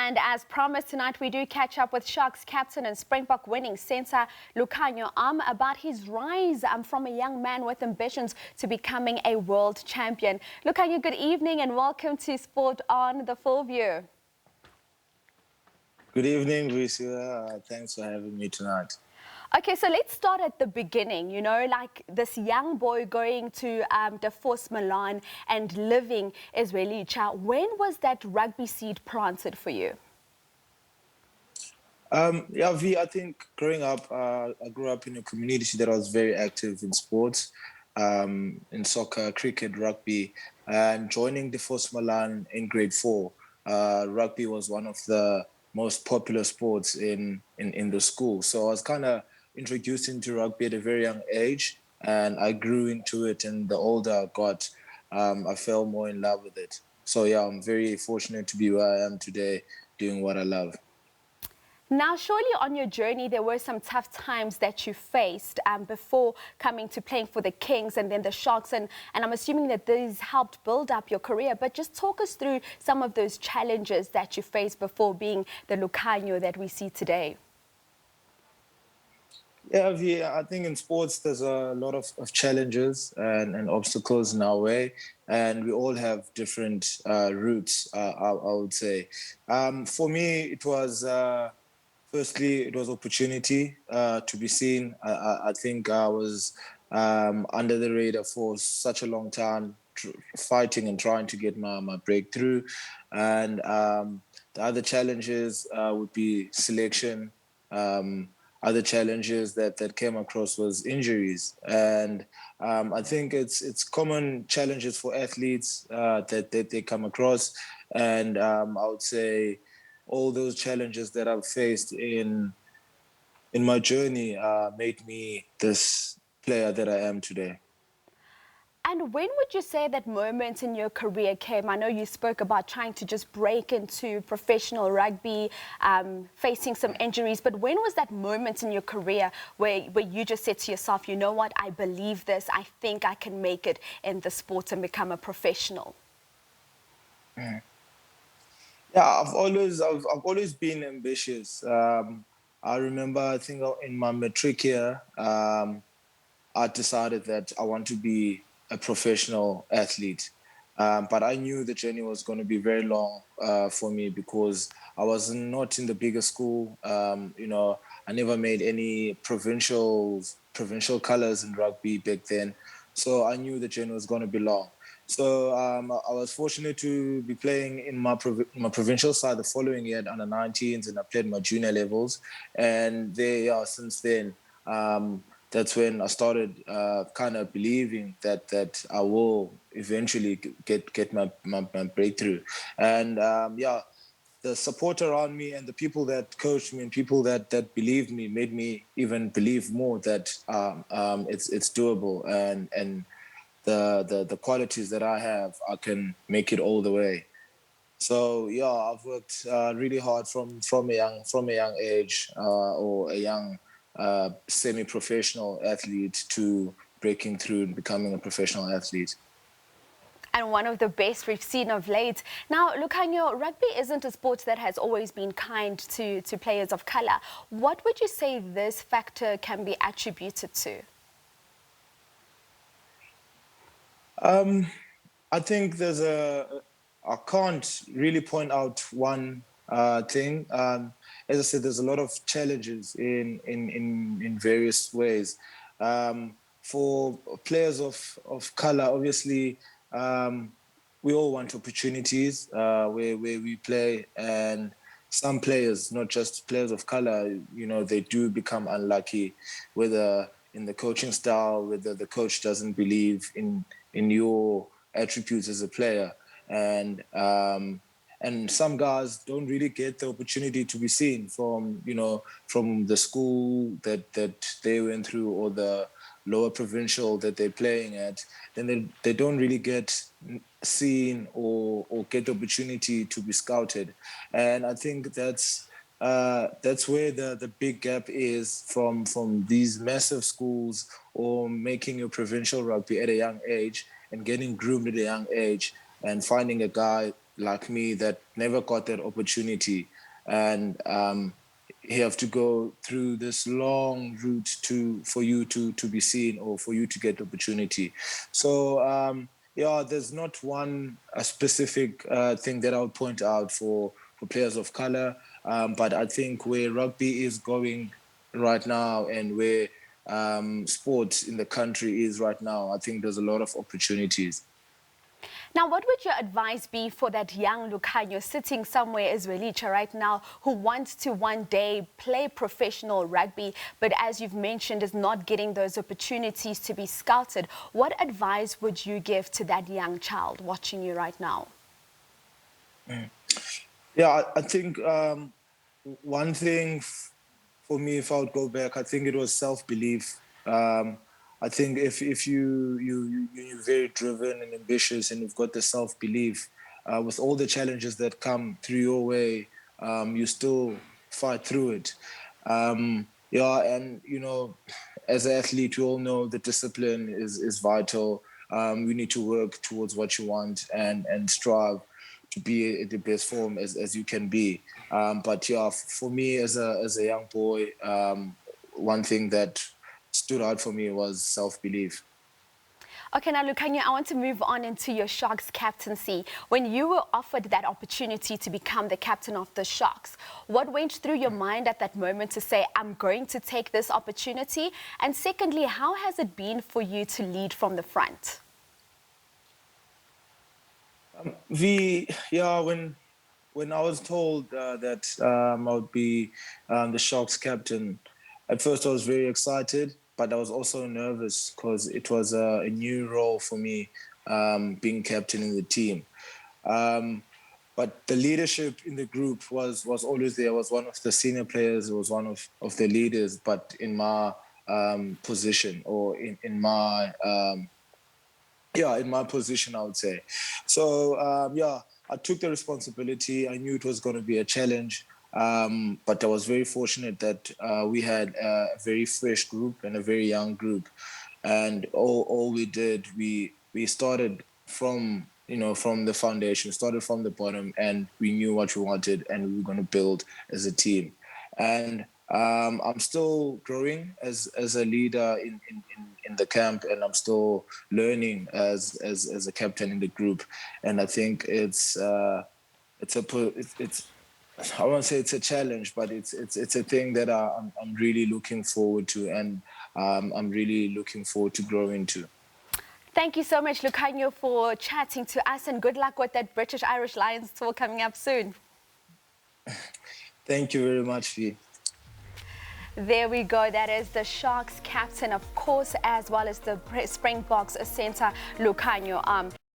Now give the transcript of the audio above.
And as promised, tonight we do catch up with Sharks captain and Springbok winning centre Lukhanyo Am about his rise from a young man with ambitions to becoming a world champion. Lukhanyo, good evening and welcome to Sport on the Full View. Good evening, Lucia. Thanks for having me tonight. Okay, so let's start at the beginning, like this young boy going to the Force Milan and living Israeli child. When was that rugby seed planted for you? I think growing up, I grew up in a community that was very active in sports, in soccer, cricket, rugby, and joining the Force Milan in grade 4. Rugby was one of the most popular sports in the school. So I was kind of introduced into rugby at a very young age, and I grew into it. And the older I got, I fell more in love with it. So yeah, I'm very fortunate to be where I am today, doing what I love. Now, surely on your journey, there were some tough times that you faced before coming to playing for the Kings and then the Sharks. And I'm assuming that these helped build up your career. But just talk us through some of those challenges that you faced before being the Lukhanyo that we see today. Yeah, I think in sports there's a lot of challenges and obstacles in our way, and we all have different routes, I would say. For me, it was firstly, it was opportunity to be seen. I think I was under the radar for such a long time, fighting and trying to get my breakthrough. And the other challenges would be selection. Other challenges that came across was injuries, and I think it's common challenges for athletes that they come across, and I would say all those challenges that I've faced in my journey made me this player that I am today. And when would you say that moment in your career came? I know you spoke about trying to just break into professional rugby, facing some injuries, but when was that moment in your career where you just said to yourself, you know what, I believe this, I think I can make it in the sport and become a professional? Yeah, I've always been ambitious. I remember, I think in my matric year, I decided that I want to be a professional athlete. But I knew the journey was going to be very long for me because I was not in the bigger school. I never made any provincial colors in rugby back then, so I knew the journey was going to be long. So I was fortunate to be playing in my provincial side the following year, under 19s, and I played my junior levels. And since then, that's when I started kind of believing that I will eventually get my breakthrough. And the support around me and the people that coached me and people that believed me made me even believe more that it's doable, and the qualities that I have, I can make it all the way. So yeah, I've worked really hard from a young age, or a young semi-professional athlete to breaking through and becoming a professional athlete. And one of the best we've seen of late. Now, Lukhanyo, rugby isn't a sport that has always been kind to players of colour. What would you say this factor can be attributed to? I think I can't really point out one thing. As I said, there's a lot of challenges in various ways. For players of color, obviously, we all want opportunities where we play, and some players, not just players of color, they do become unlucky, whether in the coaching style, whether the coach doesn't believe in your attributes as a player, and some guys don't really get the opportunity to be seen from the school that they went through, or the lower provincial that they're playing at. Then they don't really get seen or get the opportunity to be scouted. And I think that's where the big gap is, from these massive schools, or making your provincial rugby at a young age and getting groomed at a young age, and finding a guy like me that never got that opportunity, and you have to go through this long route for you to be seen or for you to get the opportunity. So yeah, there's not one specific thing that I would point out for players of color, but I think where rugby is going right now and where sports in the country is right now, I think there's a lot of opportunities. Now, what would your advice be for that young Lukhanyo sitting somewhere as Zwelitsha right now who wants to one day play professional rugby, but as you've mentioned, is not getting those opportunities to be scouted? What advice would you give to that young child watching you right now? Yeah, I think one thing for me, if I would go back, I think it was self-belief. I think if you're very driven and ambitious, and you've got the self-belief, with all the challenges that come through your way, you still fight through it. Yeah, and as an athlete, we all know that discipline is vital. You need to work towards what you want and strive to be at the best form as you can be. But yeah, for me as a young boy, one thing that stood out for me was self-belief. Okay, now Lukhanyo, I want to move on into your Sharks captaincy. When you were offered that opportunity to become the captain of the Sharks, what went through your mind at that moment to say, I'm going to take this opportunity? And secondly, how has it been for you to lead from the front? Yeah, when I was told that I would be the Sharks captain, at first I was very excited, but I was also nervous because it was a new role for me, being captain in the team. Um, but the leadership in the group was always there. I was one of the senior players. It was one of the leaders, but in my position or in my yeah, in my position, I would say. So yeah, I took the responsibility. I knew it was going to be a challenge, but I was very fortunate that we had a very fresh group and a very young group, and all we did, we started from from the foundation, started from the bottom, and we knew what we wanted, and we were going to build as a team. And I'm still growing as a leader in the camp, and I'm still learning as a captain in the group. And I think it's I won't say it's a challenge, but it's a thing that I'm really looking forward to, and I'm really looking forward to grow into. Thank you so much, Lukhanyo, for chatting to us, and good luck with that British Irish Lions tour coming up soon. Thank you very much, Fee. There we go. That is the Sharks captain, of course, as well as the Springboks center, Lukhanyo Am.